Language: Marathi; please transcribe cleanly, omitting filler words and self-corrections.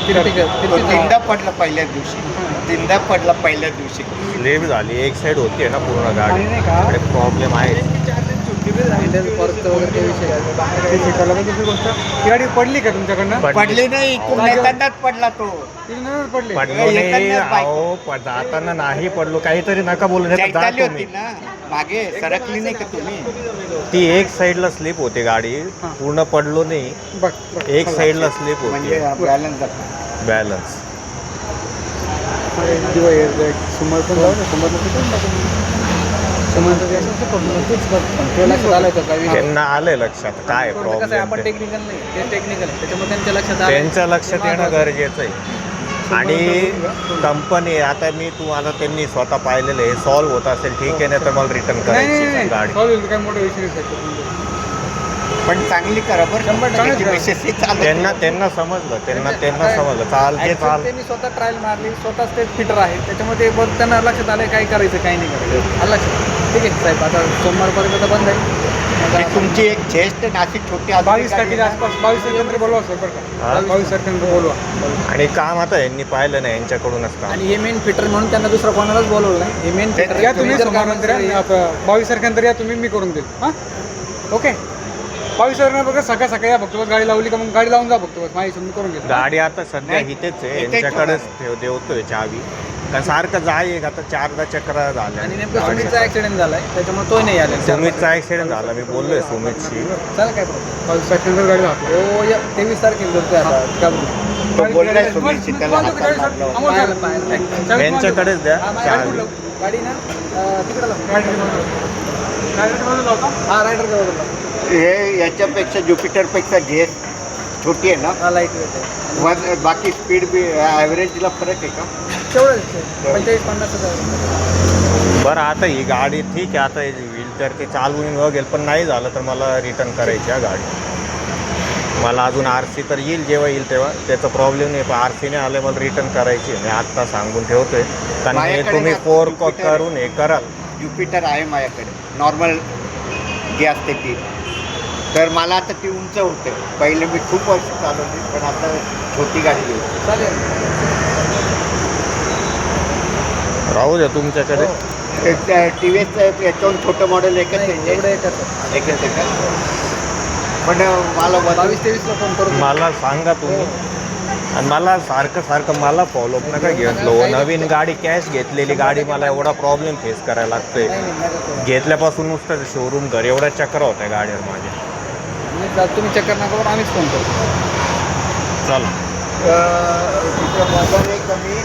तो तीनदा पडला पहिल्याच दिवशी, तीनदा पडला पहिल्याच दिवशी. स्लेप झाली, एक साईड होती ना पूर्ण गाडी, प्रॉब्लेम आहे. गाडी पडली का तुमच्याकडनं? पडली नाही, तू नेतानाच पडला तो. पडली. पडलो नाही अहो, जाताना नाही पडलो, काहीतरी नका बोलू, नाही तर जा चैताली तुम्ही. होती ना मागे, सरकली नाही का तुम्ही? ती एक साईडला स्लिप होती गाडी, पूर्ण पडलो नाही, बघ एक साईडला स्लिप होती, म्हणजे बॅलन्स जातो. बॅलन्स. समोर पण जाऊ ना, त्यांना आलंय लक्षात काय प्रॉब्लेम, टेक्निकल नाही, ते टेक्निकल आहे, त्याच्यामुळे त्यांच्या लक्षात आलं. त्यांच्या लक्षात येणं गरजेचं आहे. आणि कंपनी आता मी तुम्हाला त्यांनी स्वतः पाहिलेलं आहे, सॉल्व्ह होत असेल ठीक आहे, नाही तर मला रिटर्न करायची गाडी. काय मोठा विषय नाही. पण चांगली करा बरं, त्याची विशेष हे चालत त्यांना समजलं, त्यांना समजलं चालते चाल. त्यांनी स्वतः ट्रायल मारली, स्वतःच ते फिटर आहे, त्याच्यामध्ये बघ त्यांना लक्षात आलं काय करायचं काय नाही करायचं. आलं लक्षात. ठीक आहे साहेब, आता सोमवारपर्यंत तर बंद आहे. ही तुमची एक चेस्ट नाशिक छोटी 22 तारखेच्या आसपास 22 तारखेनंतर बोलवा सर बरं का. 22 तारखेनंतर बोलवा. आणि काम आता यांनी पाहिलं नाही, यांच्याकडूनच काम. आणि हे मेन फिटर म्हणून त्यांना दुसरा कोणालाच बोलवलं नाही. हे मेन फिटर या तुम्ही सोमवारनंतर या. आता 22 तारखेनंतर या तुम्ही, मी करून देईल. हां ओके. 22 तारखेनंतर बघा सकाळ सकाळी या, फक्त बस गाडी लावली का मग गाडी लावून जा, फक्त बस माझी मी करून घेतो. गाडी आता सध्या नाही, इथेच आहे, इथेच यांच्याकडेच देवतोय चावी, कारण सारखं जाय आता 4दा चक्र आणि झाल्या. नेमकं सुमितचा ऍक्सिडेंट झालाय, त्याच्यामुळे तोही नाही आला. सुमितचा ऍक्सिडेंट झाला, मी बोललोय सुमितशी. चला काय प्रॉब्लेम. 22 तारखेनंतर गाडी लावतो. हो या 23 तारखेला बोलतोय आता का बोलू? तो बोललाय सुमितशी, त्याला हातात मारला होता. पाहायला यांच्याकडेच द्या चावी. गाडी ना तिकडे लाव. लावतो. हा रायडर का बघा. हे याच्यापेक्षा ज्युपिटरपेक्षा जे छोटी आहे ना, हा लाईट वेट आहे. बाकी स्पीड बी ॲव्हरेजला फरक आहे का? तेवढंच 45-50 हजार. बरं आता ही गाडी ठीक आहे, आता व्हील तर ते चालवून बघेल, पण नाही झालं तर मला रिटर्न करायची आहे गाडी. मला अजून RC तर येईल, जेव्हा येईल तेव्हा, त्याचा प्रॉब्लेम नाही, पण RC नाही आलं मला रिटर्न करायची. मी आत्ता सांगून ठेवतोय, कारण हे माझ्याकडे तुम्ही ना 4 Jupiter- करून हे कराल. ज्युपिटर आहे माझ्याकडे, नॉर्मल जी असते ती. तर मला आता ती उंच होते. पहिले मी खूप वर्ष चालवली, पण आता छोटी गाडी घेऊ. चालेल. राहू द्या तुमच्याकडे. TVS याच्याहून छोटं मॉडेल एकच नाही, आहे. एवढं एकच. एकच आहे का? पण मला 22-23 ला फोन करून मला सांगा तुम्ही, आणि मला सारखं मला फॉलोअप नका घेतलो. नवीन गाडी कॅश घेतलेली गाडी, मला एवढा प्रॉब्लेम फेस करायला लागतोय. घेतल्यापासून नुसतं शोरूम घर एवढ्या चक्र होत्या गाडीवर माझ्या. तुम्ही चक्कर नका करून आम्हीच फोन करतो. चला. तिथं वजन आहे कमी.